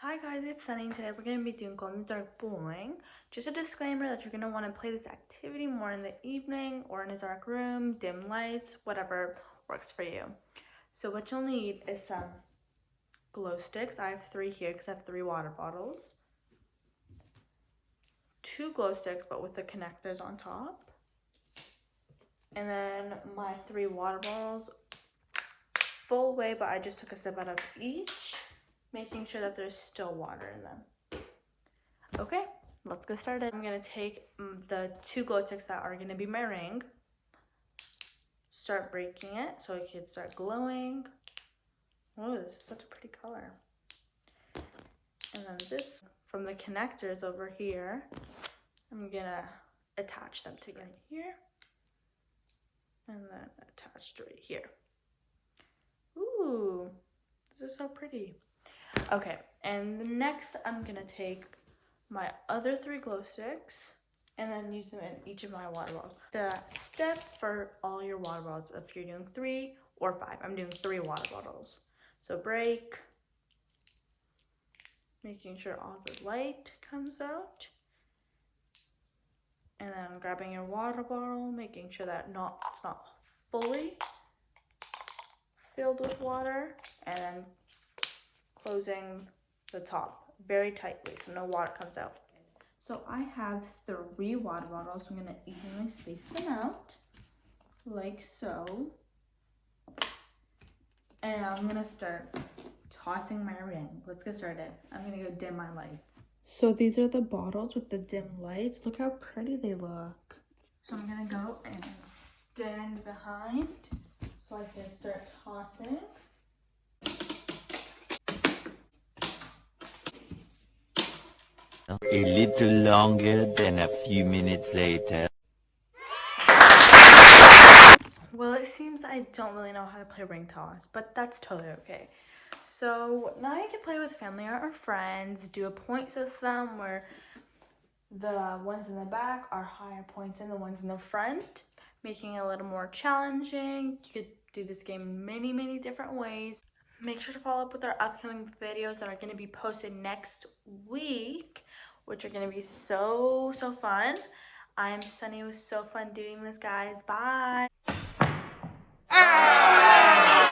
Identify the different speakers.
Speaker 1: Hi guys, it's Sunny. Today we're going to be doing glow in the dark bowling. Just a disclaimer that you're going to want to play this activity more in the evening or in a dark room, dim lights, whatever works for you. So what you'll need is some glow sticks. I have 3 here because I have 3 water bottles. 2 glow sticks but with the connectors on top. And then my 3 water bottles full way, but I just took a sip out of each, making sure that there's still water in them. Okay, let's get started. I'm gonna take the 2 glow sticks that are gonna be my ring, start breaking it so it can start glowing. Oh, this is such a pretty color. And then this, from the connectors over here, I'm gonna attach them together here, and then attached right here. Ooh, this is so pretty. Okay, and next I'm gonna take my other 3 glow sticks and then use them in each of my water bottles. The step for all your water bottles, if you're doing 3 or 5, I'm doing 3 water bottles. So break, making sure all the light comes out, and then grabbing your water bottle, making sure that it's not fully filled with water, and then closing the top very tightly so no water comes out. So I have 3 water bottles. I'm gonna evenly space them out like so. And I'm gonna start tossing my ring. Let's get started. I'm gonna go dim my lights. So these are the bottles with the dim lights. Look how pretty they look. So I'm gonna go and stand behind so I can start tossing.
Speaker 2: A little longer than a few minutes later.
Speaker 1: Well, it seems I don't really know how to play ring toss, but that's totally okay. So now you can play with family or friends, do a point system where the ones in the back are higher points than the ones in the front, making it a little more challenging. You could do this game many different ways. Make sure to follow up with our upcoming videos that are going to be posted next week, which are going to be so fun. I'm Sunny. It was so fun doing this, guys. Bye.